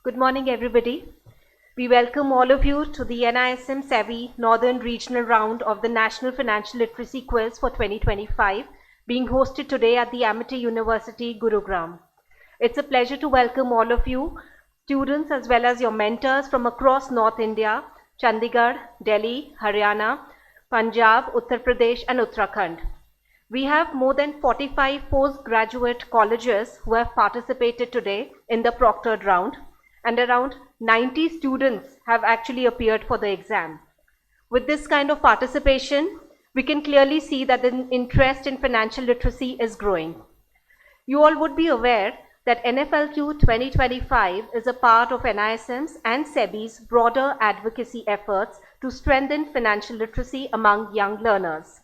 Good morning, everybody. We welcome all of you to the NISM SEBI Northern Regional Round of the National Financial Literacy Quiz for 2025, being hosted today at the Amity University, Gurugram. It's a pleasure to welcome all of you, students as well as your mentors from across North India, Chandigarh, Delhi, Haryana, Punjab, Uttar Pradesh, and Uttarakhand. We have more than 45 postgraduate colleges who have participated today in the proctored round, and around 90 students have actually appeared for the exam. With this kind of participation, we can clearly see that the interest in financial literacy is growing. You all would be aware that NFLQ 2025 is a part of NISM's and SEBI's broader advocacy efforts to strengthen financial literacy among young learners.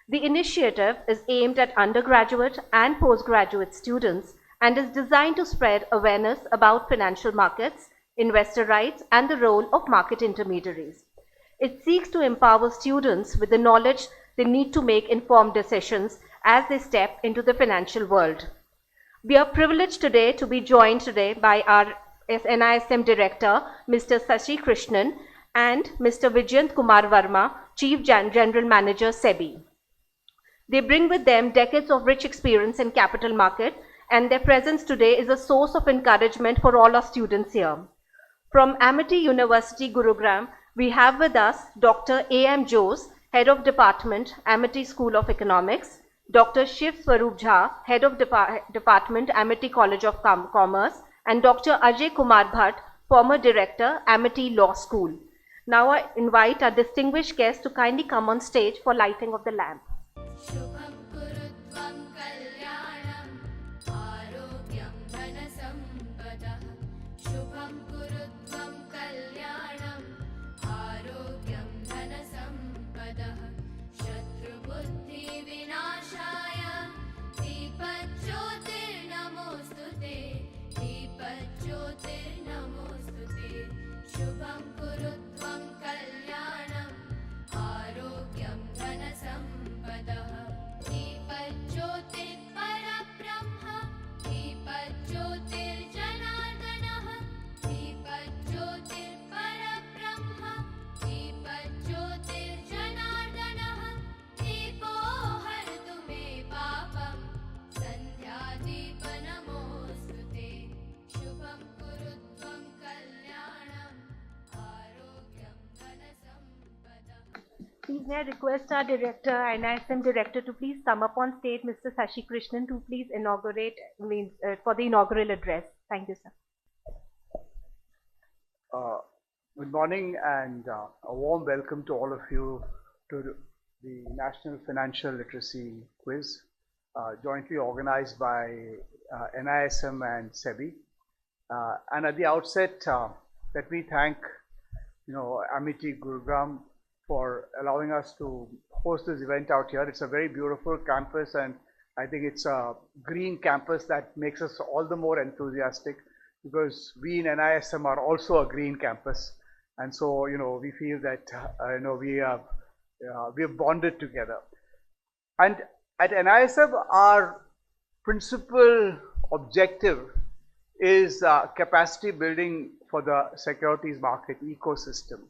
The initiative is aimed at undergraduate and postgraduate students and is designed to spread awareness about financial markets, investor rights, and the role of market intermediaries. It seeks to empower students with the knowledge they need to make informed decisions as they step into the financial world. We are privileged today to be joined today by our NISM Director, Mr. Sashi Krishnan, and Mr. Vijayant Kumar Verma, Chief General Manager, SEBI. They bring with them decades of rich experience in capital market, and their presence today is a source of encouragement for all our students here. From Amity University, Gurugram, we have with us Dr. A.M. Jose, Head of Department, Amity School of Economics, Dr. Shiv Swarup Jha, Head of Department, Amity College of Commerce, and Dr. Ajay Kumar Bhatt, former Director, Amity Law School. Now I invite our distinguished guests to kindly come on stage for lighting of the lamp. शुभं कुरुत्वं कल्याणं आरोग्यं धनसम्पदः शुभं कुरुत्वं कल्याणं आरोग्यं धनसम्पदः शत्रुबुद्धिविनाशाय दीपज्योतिर्नमोऽस्तुते दीपज्योतिर्नमोऽस्तुते शुभं कुरुत्वं कल्याणं आरोग्यं धनसम्पदः दीपज्योतिर्परब्रह्म दीपज्योतिर्जनार्दनः दीपज्योतिर्परब्रह्म दीपज्योतिर्जनार्दनः दीपो हरतु मे पापं सन्ध्यादीपनमोऽस्तुते शुभं कुरुत्वं कल्याणम् आरोग्यं धनसम्पदः. Please may I request our director, NISM director, to please come up on stage, Mr. Sashi Krishnan, to please inaugurate for the inaugural address. Thank you, sir. Good morning and a warm welcome to all of you to the National Financial Literacy Quiz, jointly organized by NISM and SEBI. And at the outset, let me thank Amity Gurugram for allowing us to host this event out here. It's a very beautiful campus, and I think it's a green campus that makes us all the more enthusiastic because we in NISM are also a green campus, and so we feel that we have bonded together. And at NISM, our principal objective is capacity building for the securities market ecosystem.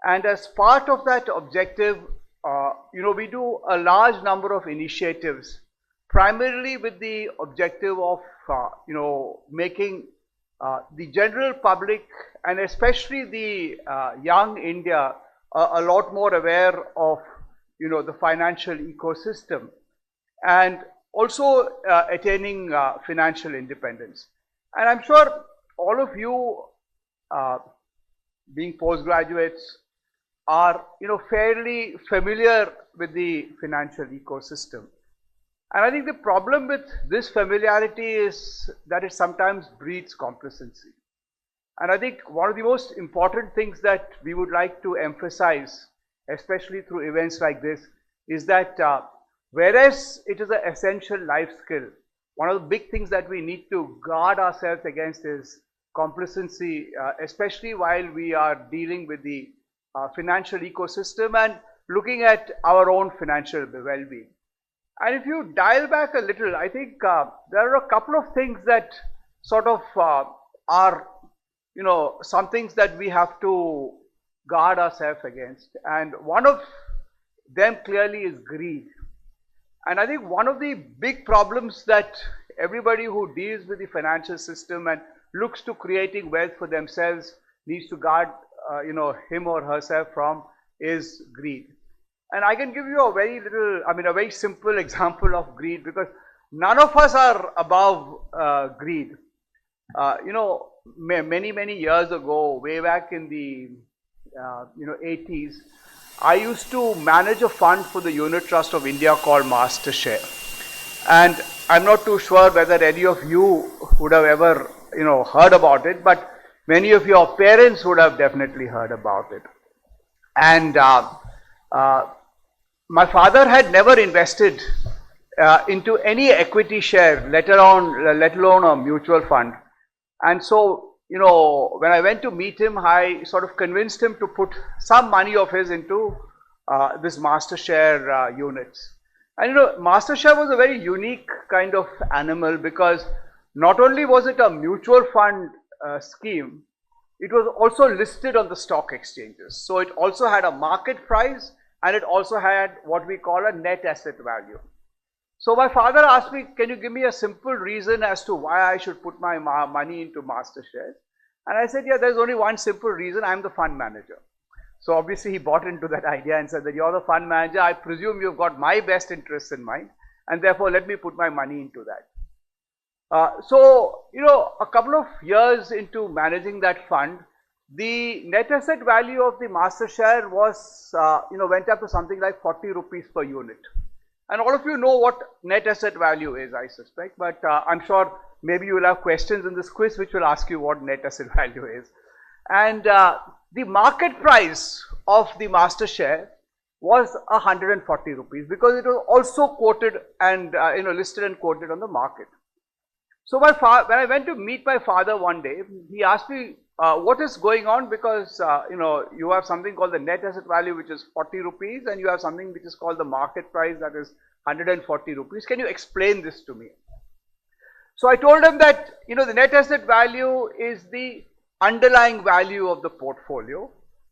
And as part of that objective, we do a large number of initiatives, primarily with the objective of, making the general public and especially the young India a lot more aware of, the financial ecosystem and also attaining financial independence. And I'm sure all of you, being postgraduates, are fairly familiar with the financial ecosystem. And I think the problem with this familiarity is that it sometimes breeds complacency. And I think one of the most important things that we would like to emphasize, especially through events like this, is that whereas it is an essential life skill, one of the big things that we need to guard ourselves against is complacency, especially while we are dealing with the financial ecosystem and looking at our own financial well-being. And if you dial back a little, I think there are a couple of things that sort of are some things that we have to guard ourselves against. And one of them clearly is greed. And I think one of the big problems that everybody who deals with the financial system and looks to creating wealth for themselves needs to guard, him or herself from is greed. And I can give you a a very simple example of greed, because none of us are above greed. Many years ago, way back in the 80s, I used to manage a fund for the unit trust of India called MasterShare. And I'm not too sure whether any of you would have ever heard about it, but many of your parents would have definitely heard about it. And my father had never invested into any equity share, let alone a mutual fund. And so, when I went to meet him, I sort of convinced him to put some money of his into this MasterShare units. And MasterShare was a very unique kind of animal, because not only was it a mutual fund scheme, it was also listed on the stock exchanges. So it also had a market price, and it also had what we call a net asset value. So my father asked me, can you give me a simple reason as to why I should put my money into MasterShares? And I said, yeah, there's only one simple reason: I'm the fund manager. So obviously he bought into that idea and said that you're the fund manager, I presume you've got my best interests in mind, and therefore let me put my money into that. A couple of years into managing that fund, the net asset value of the MasterShare was, went up to something like 40 rupees per unit. And all of you know what net asset value is, I suspect, but I'm sure maybe you will have questions in this quiz which will ask you what net asset value is. And the market price of the MasterShare was 140 rupees, because it was also quoted and listed and quoted on the market. So when I went to meet my father one day, he asked me, what is going on, because you have something called the net asset value, which is 40 rupees, and you have something which is called the market price, that is 140 rupees. Can you explain this to me? So I told him that the net asset value is the underlying value of the portfolio,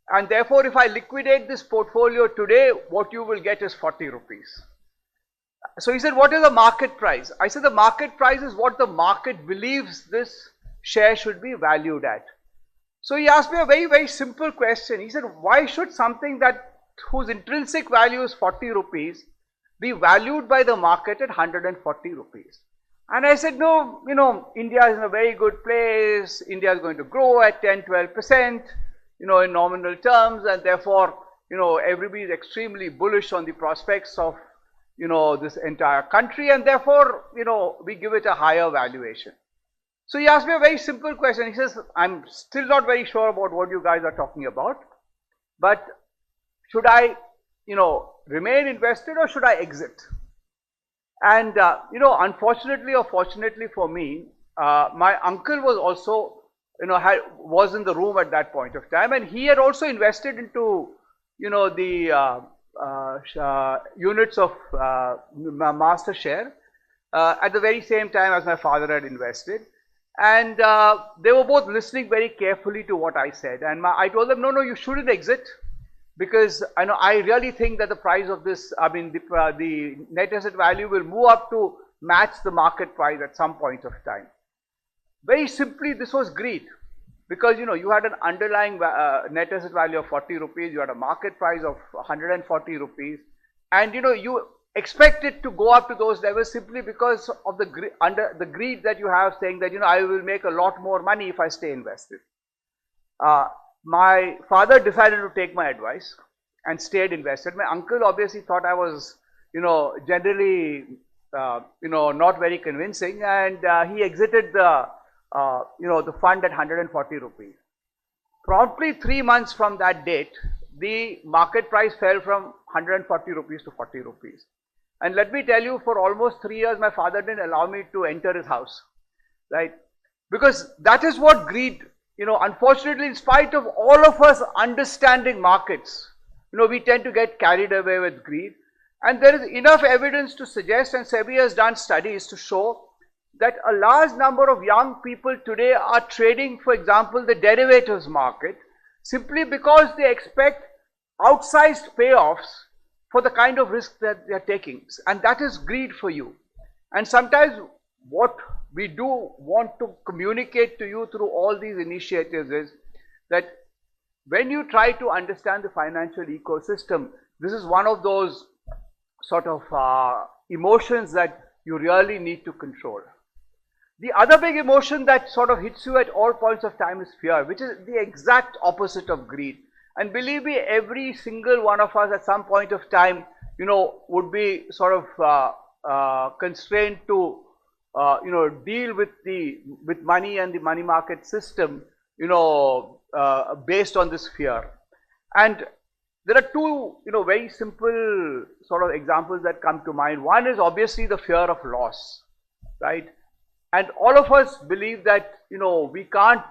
and therefore if I liquidate this portfolio today, what you will get is 40 rupees. So he said, what is the market price? I said, the market price is what the market believes this share should be valued at. So he asked me a very, very simple question. He said, why should something whose intrinsic value is 40 rupees be valued by the market at 140 rupees? And I said, no, India is in a very good place. India is going to grow at 10-12%, in nominal terms, and therefore, everybody is extremely bullish on the prospects of this entire country, and therefore, we give it a higher valuation. So he asked me a very simple question. He says, I'm still not very sure about what you guys are talking about, but should I, remain invested, or should I exit? And, unfortunately or fortunately for me, my uncle was also, was in the room at that point of time, and he had also invested into, the units of MasterShare at the very same time as my father had invested. And they were both listening very carefully to what I said. And I told them, no, you shouldn't exit, because I really think that the price of this, the net asset value will move up to match the market price at some point of time. Very simply, this was greed. Because you had an underlying net asset value of 40 rupees, you had a market price of 140 rupees, and you expect it to go up to those levels simply because of the greed that you have, saying that I will make a lot more money if I stay invested. My father decided to take my advice and stayed invested. My uncle obviously thought I was generally not very convincing, and he exited the fund at 140 rupees. Promptly 3 months from that date, the market price fell from 140 rupees to 40 rupees. And let me tell you, for almost 3 years, my father didn't allow me to enter his house, right? Because that is what greed, unfortunately, in spite of all of us understanding markets, we tend to get carried away with greed. And there is enough evidence to suggest, and SEBI has done studies to show, that a large number of young people today are trading, for example, the derivatives market, simply because they expect outsized payoffs for the kind of risk that they are taking. And that is greed for you. And sometimes what we do want to communicate to you through all these initiatives is that when you try to understand the financial ecosystem, this is one of those sort of emotions that you really need to control. The other big emotion that sort of hits you at all points of time is fear, which is the exact opposite of greed. And believe me, every single one of us at some point of time, would be sort of constrained to, deal with money and the money market system, based on this fear. And there are two, very simple sort of examples that come to mind. One is obviously the fear of loss, right? And all of us believe that, we can't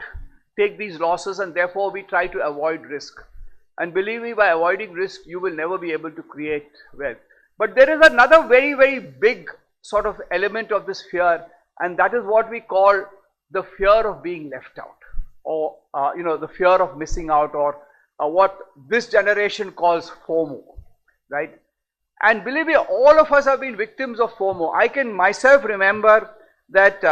take these losses and therefore we try to avoid risk. And believe me, by avoiding risk, you will never be able to create wealth. But there is another very, very big sort of element of this fear, and that is what we call the fear of being left out, or, the fear of missing out, or what this generation calls FOMO, right? And believe me, all of us have been victims of FOMO. I can myself remember that,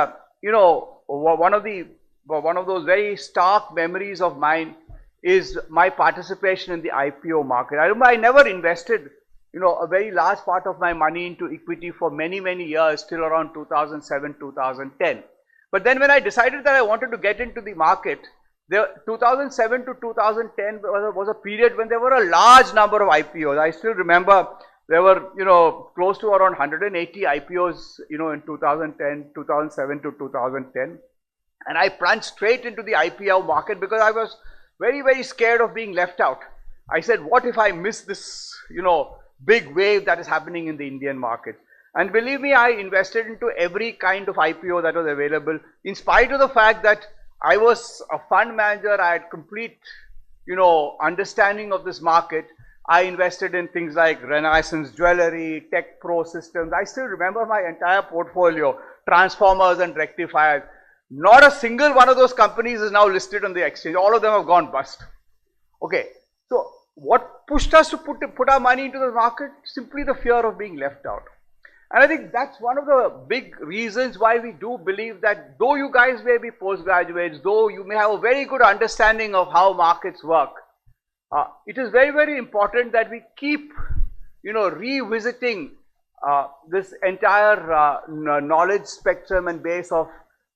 one of those very stark memories of mine is my participation in the IPO market. I remember I never invested, a very large part of my money into equity for many, many years, till around 2007, 2010. But then when I decided that I wanted to get into the market, 2007 to 2010 was a period when there were a large number of IPOs. I still remember there were, close to around 180 IPOs, in 2010, 2007 to 2010. And I plunged straight into the IPO market because I was very, very scared of being left out. I said, what if I miss this, big wave that is happening in the Indian market? And believe me, I invested into every kind of IPO that was available, in spite of the fact that I was a fund manager. I had complete, understanding of this market. I invested in things like Renaissance Jewelry, Tech Pro Systems. I still remember my entire portfolio, transformers and rectifiers. Not a single one of those companies is now listed on the exchange. All of them have gone bust. Okay, so what pushed us to put our money into the market? Simply the fear of being left out. And I think that's one of the big reasons why we do believe that though you guys may be postgraduates, though you may have a very good understanding of how markets work, it is very, very important that we keep, revisiting this entire knowledge spectrum and base of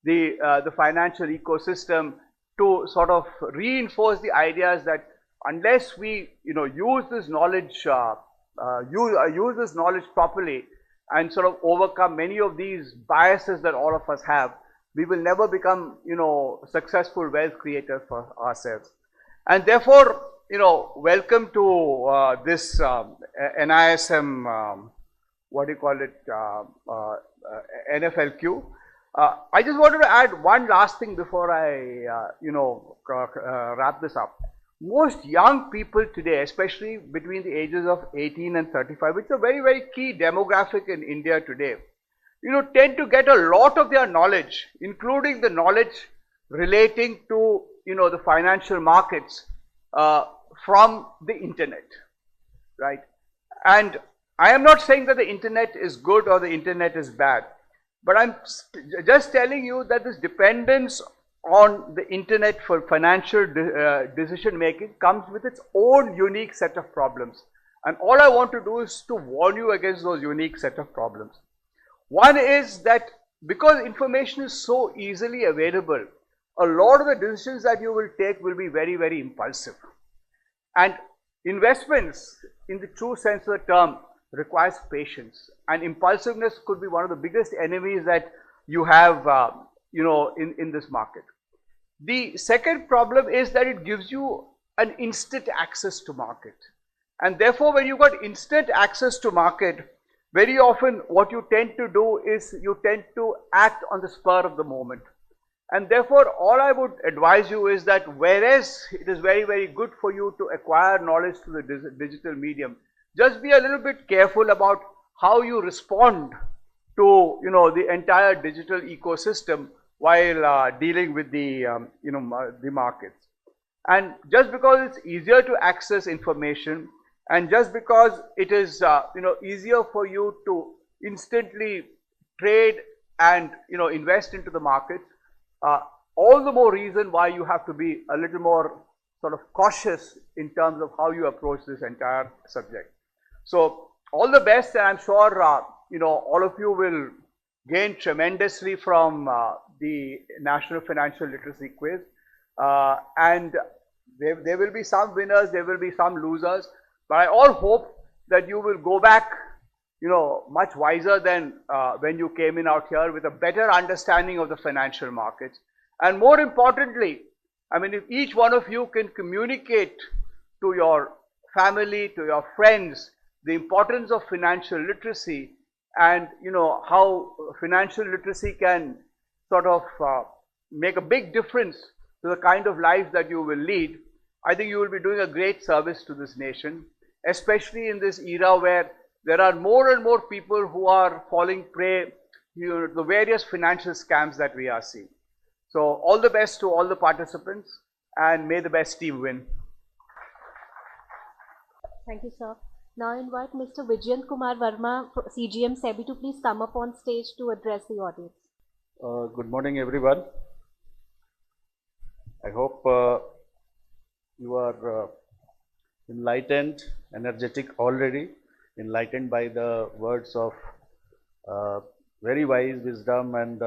the financial ecosystem, to sort of reinforce the ideas that unless we, use this knowledge, use this knowledge properly, and sort of overcome many of these biases that all of us have, we will never become, successful wealth creators for ourselves. And therefore, welcome to this NISM, NFLQ. I just wanted to add one last thing before I, wrap this up. Most young people today, especially between the ages of 18 and 35, which is a very, very key demographic in India today, tend to get a lot of their knowledge, including the knowledge relating to, the financial markets, from the internet, right? And I am not saying that the internet is good or the internet is bad, but I'm just telling you that this dependence on the internet for financial decision making comes with its own unique set of problems. And all I want to do is to warn you against those unique set of problems. One is that because information is so easily available, a lot of the decisions that you will take will be very, very impulsive. And investments, in the true sense of the term, requires patience. And impulsiveness could be one of the biggest enemies that you have, in this market. The second problem is that it gives you an instant access to market. And therefore, when you got instant access to market, very often what you tend to do is you tend to act on the spur of the moment. And therefore, all I would advise you is that whereas it is very, very good for you to acquire knowledge through the digital medium, just be a little bit careful about how you respond to to, the entire digital ecosystem while dealing with the, the markets. And just because it's easier to access information, and just because it is, easier for you to instantly trade and, invest into the markets, all the more reason why you have to be a little more sort of cautious in terms of how you approach this entire subject. So all the best, and I'm sure, all of you will gain tremendously from the National Financial Literacy Quiz. And there will be some winners, there will be some losers, but I all hope that you will go back, much wiser than when you came in out here, with a better understanding of the financial markets. And more importantly, I mean, if each one of you can communicate to your family, to your friends, the importance of financial literacy, and how financial literacy can sort of make a big difference to the kind of life that you will lead, I think you will be doing a great service to this nation, especially in this era where there are more and more people who are falling prey to the various financial scams that we are seeing. So all the best to all the participants, and may the best team win. Thank you, sir. Now I invite Mr. Vijayant Kumar Verma, CGM SEBI, to please come up on stage to address the audience. Good morning, everyone. I hope you are enlightened, energetic already, enlightened by the words of very wise wisdom and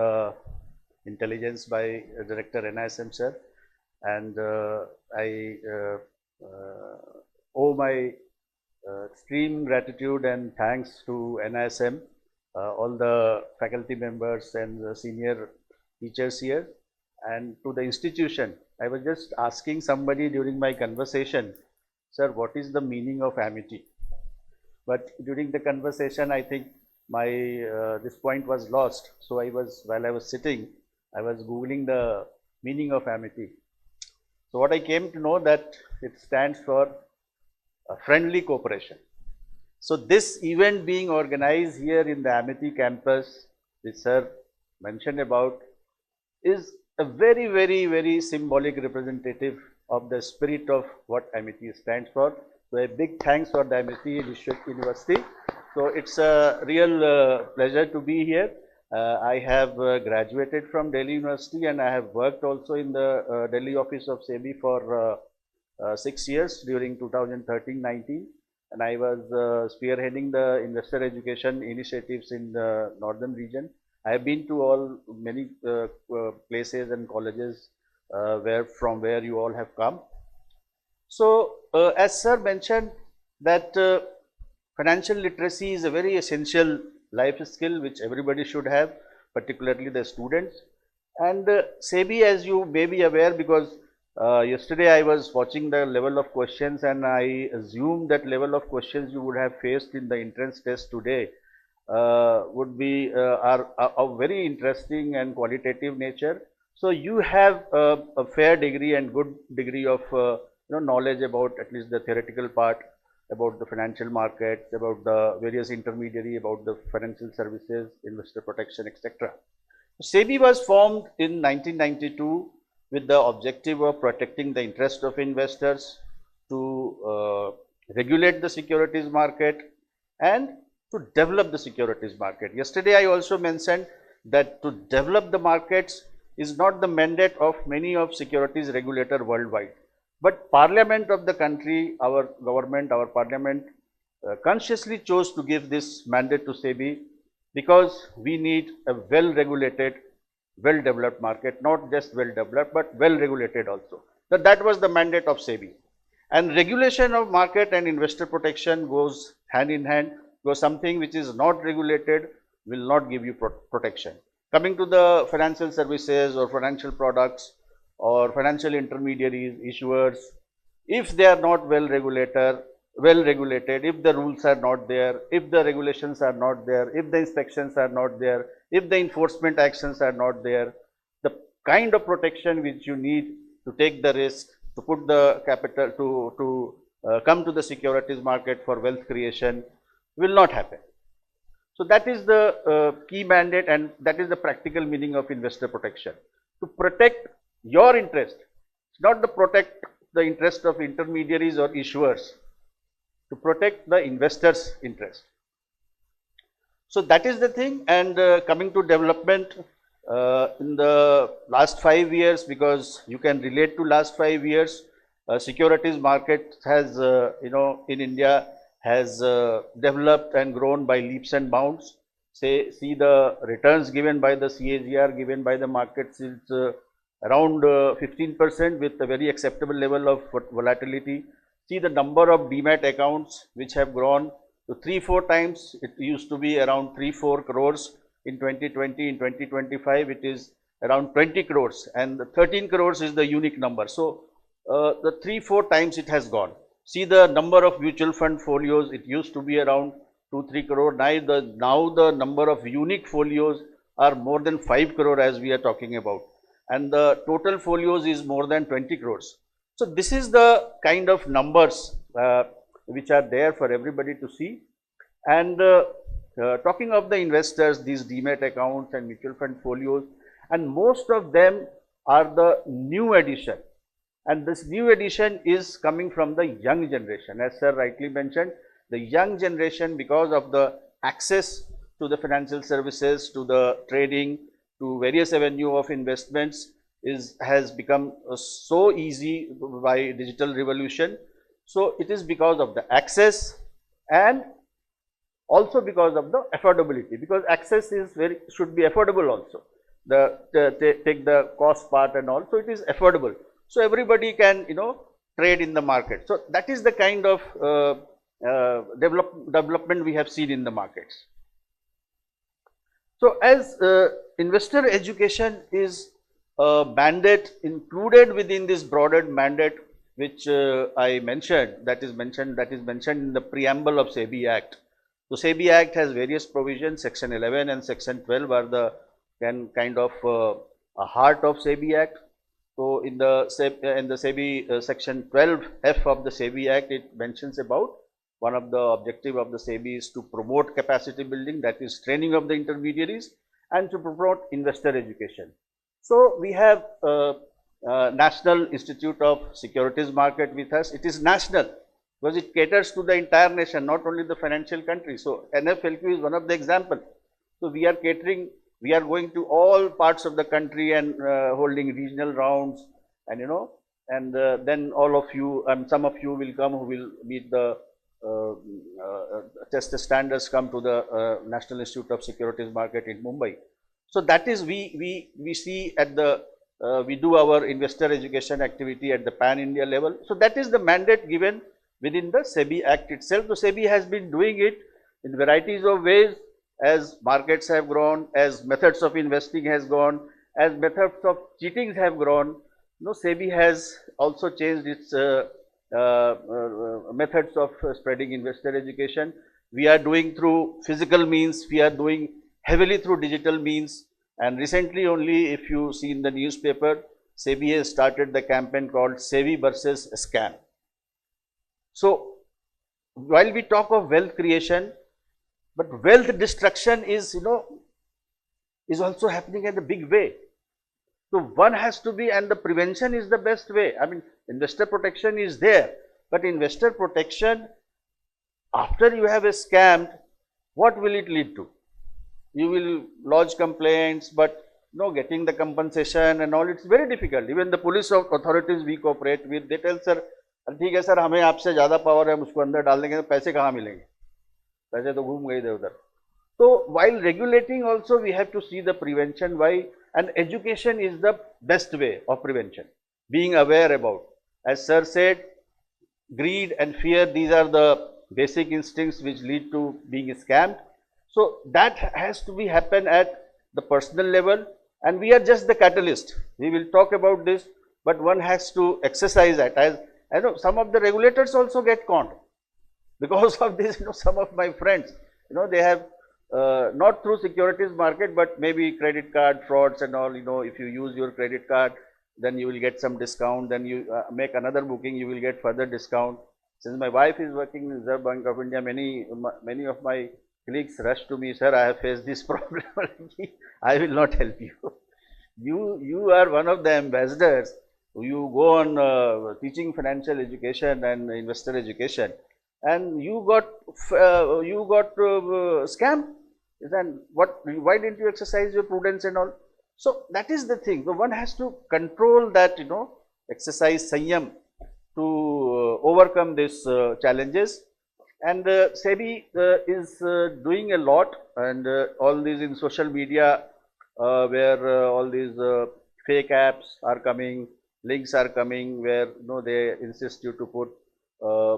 intelligence by Director NISM sir. And I owe my extreme gratitude and thanks to NISM, all the faculty members and the senior teachers here, and to the institution. I was just asking somebody during my conversation, sir, what is the meaning of Amity? But during the conversation, I think my this point was lost. So while I was sitting, I was Googling the meaning of Amity. So what I came to know that it stands for friendly cooperation. So this event being organized here in the Amity campus, which sir mentioned about, is a very, very, very symbolic representative of the spirit of what Amity stands for. So a big thanks for the Amity University. So it's a real pleasure to be here. I have graduated from Delhi University, and I have worked also in the Delhi office of SEBI for 6 years during 2013-19, and I was spearheading the investor education initiatives in the northern region. I have been to many places and colleges from where you all have come. So as sir mentioned that financial literacy is a very essential life skill which everybody should have, particularly the students. And SEBI, as you may be aware, because yesterday I was watching the level of questions, and I assume that level of questions you would have faced in the entrance test today would be are of very interesting and qualitative nature. So you have a fair degree and good degree of knowledge about at least the theoretical part, about the financial markets, about the various intermediary, about the financial services, investor protection, etc. SEBI was formed in 1992 with the objective of protecting the interest of investors, to regulate the securities market, and to develop the securities market. Yesterday I also mentioned that to develop the markets is not the mandate of many of securities regulator worldwide, but Parliament of the country, our government, our Parliament consciously chose to give this mandate to SEBI, because we need a well-regulated, well-developed market, not just well-developed, but well-regulated also. So that was the mandate of SEBI. And regulation of market and investor protection goes hand in hand, because something which is not regulated will not give you protection. Coming to the financial services or financial products or financial intermediaries, issuers, if they are not well regulated, if the rules are not there, if the regulations are not there, if the inspections are not there, if the enforcement actions are not there, the kind of protection which you need to take the risk, to put the capital, to come to the securities market for wealth creation will not happen. So that is the key mandate, and that is the practical meaning of investor protection. To protect your interest, not to protect the interest of intermediaries or issuers, to protect the investors' interest. So that is the thing. And coming to development in the last 5 years, because you can relate to last 5 years, securities market has, in India has developed and grown by leaps and bounds. See the returns given by the CAGR given by the markets is around 15% with a very acceptable level of volatility. See the number of demat accounts which have grown to 3-4 times. It used to be around 3-4 crores in 2020. In 2025, it is around 20 crores, and the 13 crores is the unique number. So the 3-4 times it has gone. See the number of mutual fund folios. It used to be around 2-3 crore. Now the number of unique folios are more than 5 crore as we are talking about, and the total folios is more than 20 crores. So this is the kind of numbers which are there for everybody to see. And talking of the investors, these demat accounts and mutual fund folios, and most of them are the new addition. And this new addition is coming from the young generation. As sir rightly mentioned, the young generation, because of the access to the financial services, to the trading, to various avenue of investments, has become so easy by digital revolution. So it is because of the access and also because of the affordability, because access is should be affordable also. Take the cost part and all, so it is affordable. So everybody can trade in the market. So that is the kind of development we have seen in the markets. So as investor education is a mandate included within this broader mandate which I mentioned, that is mentioned in the preamble of SEBI Act. So SEBI Act has various provisions. Section 11 and Section 12 are the kind of a heart of SEBI Act. So in the SEBI Section 12F of the SEBI Act, it mentions about one of the objective of the SEBI is to promote capacity building, that is training of the intermediaries, and to promote investor education. So we have National Institute of Securities Market with us. It is national because it caters to the entire nation, not only the financial country. So NFLQ is one of the examples. So we are catering, we are going to all parts of the country and holding regional rounds, and then all of you and some of you will come who will meet the test standards, come to the National Institute of Securities Market in Mumbai. So that is we see at the we do our investor education activity at the pan India level. So that is the mandate given within the SEBI Act itself. So SEBI has been doing it in varieties of ways as markets have grown, as methods of investing has gone, as methods of cheating have grown. SEBI has also changed its methods of spreading investor education. We are doing through physical means, we are doing heavily through digital means, and recently only, if you see in the newspaper, SEBI has started the campaign called SEBI versus Scam. So while we talk of wealth creation, but wealth destruction is is also happening in a big way. So one has to be, and the prevention is the best way. I mean, investor protection is there, but investor protection, after you have scammed, what will it lead to? You will lodge complaints, but getting the compensation and all, it's very difficult. Even the police authorities we cooperate with, they tell sir, ठीक है sir, हमें आपसे ज़्यादा power है, हम उसको अंदर डाल देंगे, तो पैसे कहाँ मिलेंगे? पैसे तो घूम गए इधर उधर. So while regulating also, we have to see the prevention. Why? And education is the best way of prevention. Being aware about, as sir said, greed and fear, these are the basic instincts which lead to being scammed. So that has to be happen at the personal level, and we are just the catalyst. We will talk about this, but one has to exercise that. As I know, some of the regulators also get conned because of this. Some of my friends, they have not through securities market, but maybe credit card frauds and all. If you use your credit card, then you will get some discount. Then you make another booking, you will get further discount. Since my wife is working in Reserve Bank of India, many of my colleagues rush to me, sir, I have faced this problem. I will not help you. You are one of the ambassadors. You go on teaching financial education and investor education, and you got scammed. Then what? Why didn't you exercise your prudence and all? So that is the thing. So one has to control that, exercise sanyam to overcome these challenges. And SEBI is doing a lot, and all these in social media, where all these fake apps are coming, links are coming, where they insist you to put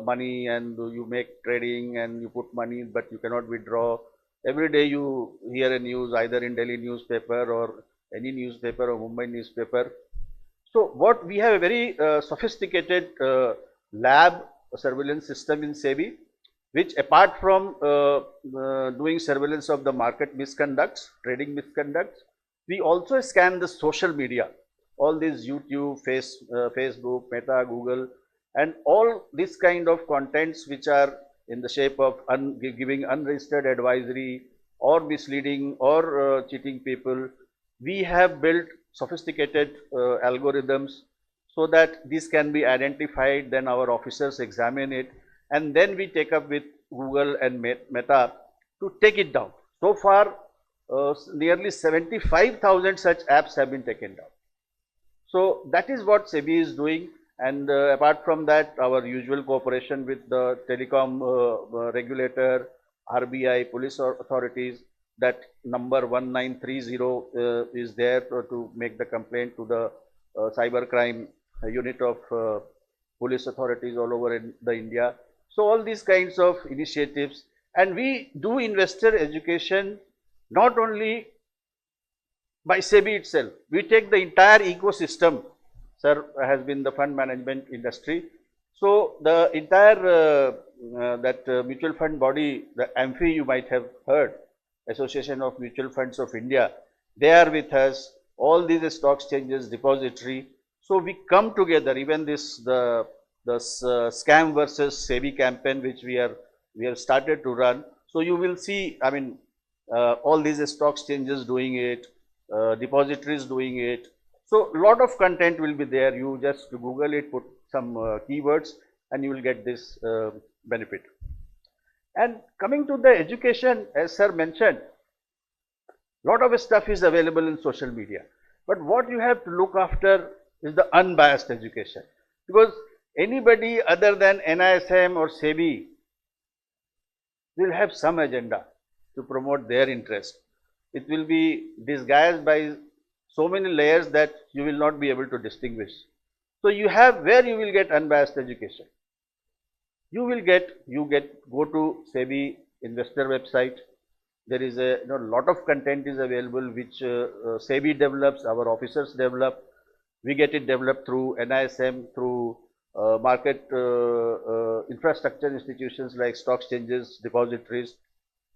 money, and you make trading and you put money, but you cannot withdraw. Every day you hear a news either in Delhi newspaper or any newspaper or Mumbai newspaper. So what we have a very sophisticated lab surveillance system in SEBI, which apart from doing surveillance of the market misconducts, trading misconducts, we also scan the social media, all these YouTube, Facebook, Meta, Google, and all this kind of contents which are in the shape of giving unregistered advisory or misleading or cheating people. We have built sophisticated algorithms so that this can be identified, then our officers examine it, and then we take up with Google and Meta to take it down. So far, nearly 75,000 such apps have been taken down. So that is what SEBI is doing, and apart from that, our usual cooperation with the telecom regulator, RBI, police authorities, that number 1930 is there to make the complaint to the cybercrime unit of police authorities all over in the India. So all these kinds of initiatives, and we do investor education not only by SEBI itself. We take the entire ecosystem. Sir has been the fund management industry. So the entire mutual fund body, the AMFI, you might have heard, Association of Mutual Funds of India, they are with us. All these stock exchanges, depository. So we come together. Even this the scam versus SEBI campaign, which we have started to run. So you will see. I mean, all these stock exchanges doing it, depositories doing it. So a lot of content will be there. You just Google it, put some keywords, and you will get this benefit. And coming to the education, as sir mentioned, lot of stuff is available in social media. But what you have to look after is the unbiased education, because anybody other than NISM or SEBI will have some agenda to promote their interest. It will be disguised by so many layers that you will not be able to distinguish. So you have where you will get unbiased education. You go to SEBI investor website. There is a lot of content is available which SEBI develops, our officers develop. We get it developed through NISM, through market infrastructure institutions like stock exchanges, depositories.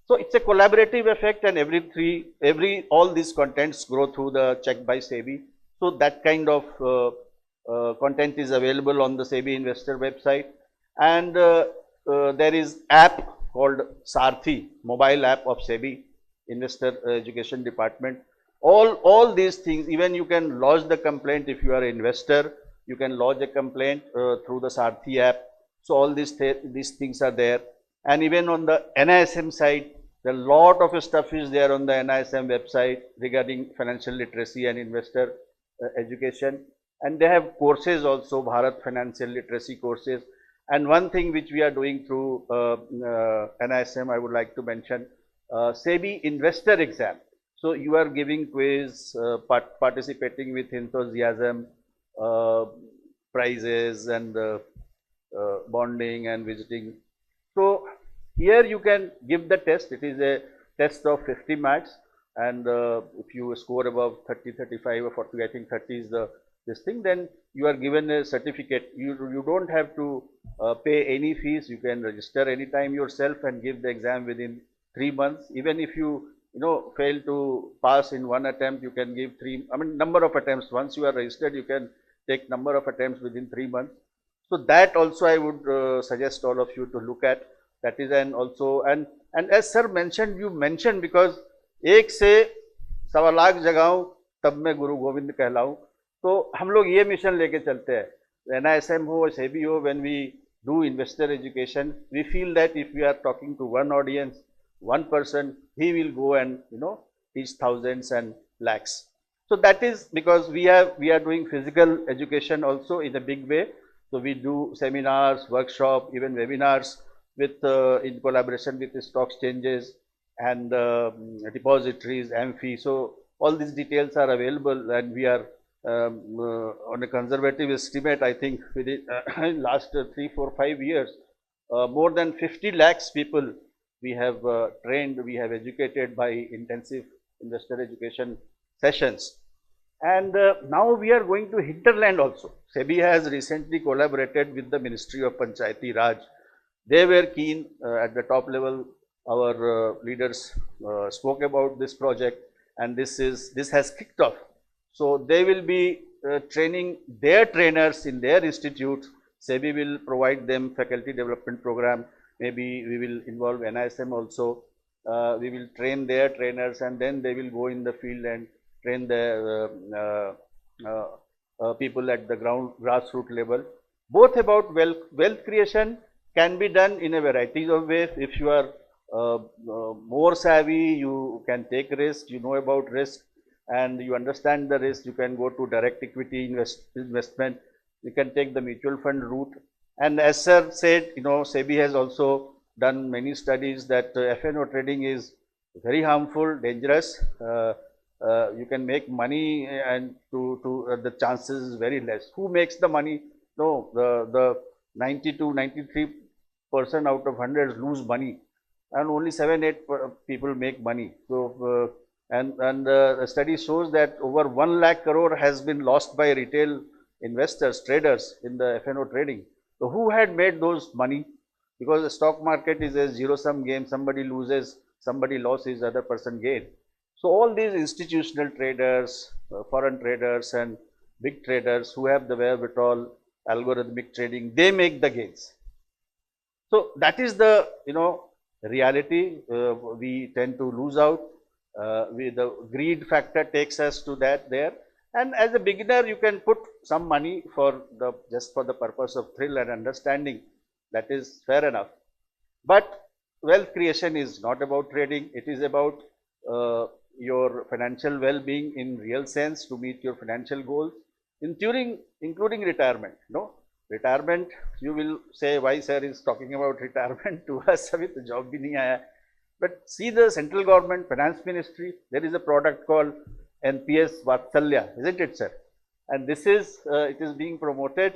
So it's a collaborative effect, and all these contents grow through the check by SEBI. So that kind of content is available on the SEBI investor website. And there is app called Sarthi, mobile app of SEBI, Investor Education Department. All these things, even you can lodge the complaint if you are an investor, you can lodge a complaint through the Sarthi app. So all these things are there. And even on the NISM side, a lot of stuff is there on the NISM website regarding financial literacy and investor education. And they have courses also, Bharat Financial Literacy courses. And one thing which we are doing through NISM, I would like to mention, SEBI investor exam. So you are giving quiz, participating with enthusiasm, prizes and bonding and visiting. So here you can give the test. It is a test of 50 marks, and if you score above 30, 35 or 40, I think 30 is this thing, then you are given a certificate. You don't have to pay any fees. You can register anytime yourself and give the exam within 3 months. Even if you fail to pass in one attempt, you can give number of attempts. Once you are registered, you can take number of attempts within 3 months. So that also I would suggest all of you to look at. That is, and And as sir mentioned, you mentioned because एक से सवा लाख जगाऊं तब मैं गुरु गोविंद कहलाऊं, तो हम लोग ये mission लेके चलते हैं। NISM हो, सेबी हो, when we do investor education, we feel that if we are talking to one audience, one person, he will go and teach thousands and lakhs. So that is because we are doing physical education also in a big way. So we do seminars, workshop, even webinars with in collaboration with the stock exchanges and depositories, AMFI. So all these details are available, and we are on a conservative estimate, I think within last 3, 4, 5 years, more than 50 lakhs people we have trained, we have educated by intensive investor education sessions. And now we are going to hinterland also. SEBI has recently collaborated with the Ministry of Panchayati Raj. They were keen at the top level. Our leaders spoke about this project, and this has kicked off. So they will be training their trainers in their institutes. SEBI will provide them faculty development program. Maybe we will involve NISM also. We will train their trainers, and then they will go in the field and train the people at the grassroots level. Both about wealth creation can be done in a variety of ways. If you are more savvy, you can take risk, you know about risk, and you understand the risk, you can go to direct equity investment, you can take the mutual fund route. And as sir said, SEBI has also done many studies that F&O trading is very harmful, dangerous. You can make money, and the chances is very less. Who makes the money? No, the 92, 93% out of 100 lose money, and only 7, 8 people make money. So and the study shows that over 1 lakh crore has been lost by retail investors, traders in the F&O trading. So who had made those money? Because the stock market is a zero-sum game. Somebody loses, somebody loses, other person gains. So all these institutional traders, foreign traders and big traders who have the wherewithal, algorithmic trading, they make the gains. So that is the reality. We tend to lose out. The greed factor takes us to that there. And as a beginner, you can put some money just for the purpose of thrill and understanding. That is fair enough. But wealth creation is not about trading. It is about your financial well-being in real sense, to meet your financial goals, including retirement. Retirement, you will say, why sir is talking about retirement to us? Abhi to job bhi nahi aaya. But see the central government, finance ministry, there is a product called NPS Vatsalya, isn't it, sir? And this is, it is being promoted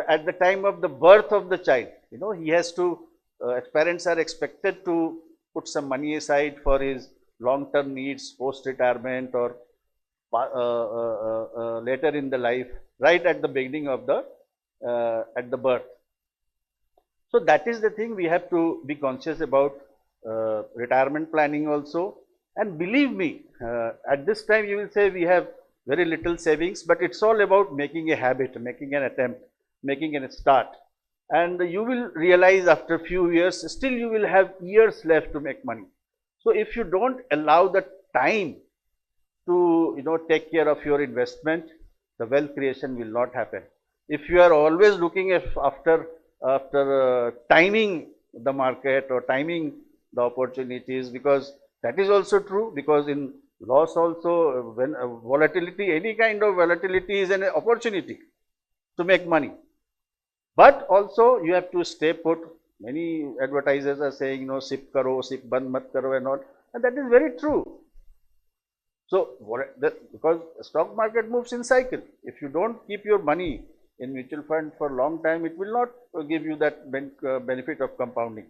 at the time of the birth of the child. He has to, parents are expected to put some money aside for his long-term needs, post-retirement or later in the life, right at the beginning of at the birth. So that is the thing we have to be conscious about. Retirement planning also. And believe me, at this time you will say we have very little savings, but it's all about making a habit, making an attempt, making a start. And you will realize after a few years, still you will have years left to make money. So if you don't allow the time to take care of your investment, the wealth creation will not happen. If you are always looking after timing the market or timing the opportunities, because that is also true, because in loss also, when volatility, any kind of volatility is an opportunity to make money. But also you have to stay put. Many advertisers are saying, sip karo, sip band mat karo and all, and that is very true. So because the stock market moves in cycle, if you don't keep your money in mutual fund for a long time, it will not give you that benefit of compounding.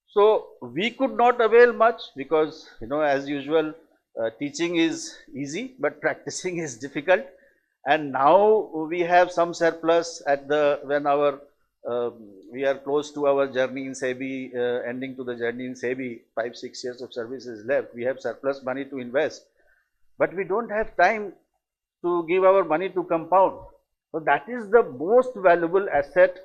So we could not avail much because, as usual, teaching is easy, but practicing is difficult. And now we have some surplus when we are close to our journey in SEBI, ending to the journey in SEBI, 5, 6 years of service is left. We have surplus money to invest, but we don't have time to give our money to compound. So that is the most valuable asset,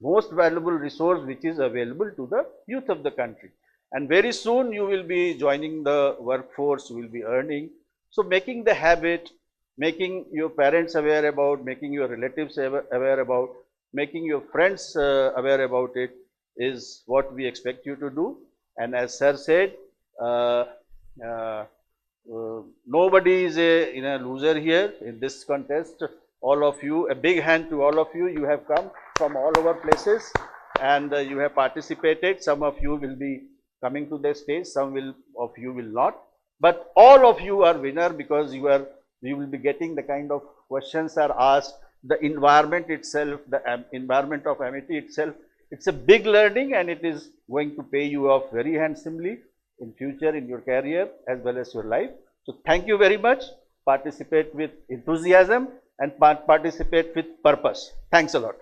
most valuable resource which is available to the youth of the country. and very soon you will be joining the workforce, you will be earning. So making the habit, making your parents aware about, making your relatives aware about, making your friends aware about it is what we expect you to do. And as sir said, uh, uh, nobody is a loser here in this contest. All of you, a big hand to all of you. You have come from all over places and you have participated. Some of you will be coming to the stage, of you will not. But all of you are winner because you will be getting the kind of questions are asked, the environment itself, the environment of Amity itself. It's a big learning and it is going to pay you off very handsomely in future in your career as well as your life. So thank you very much. Participate with enthusiasm and participate with purpose. Thanks a lot.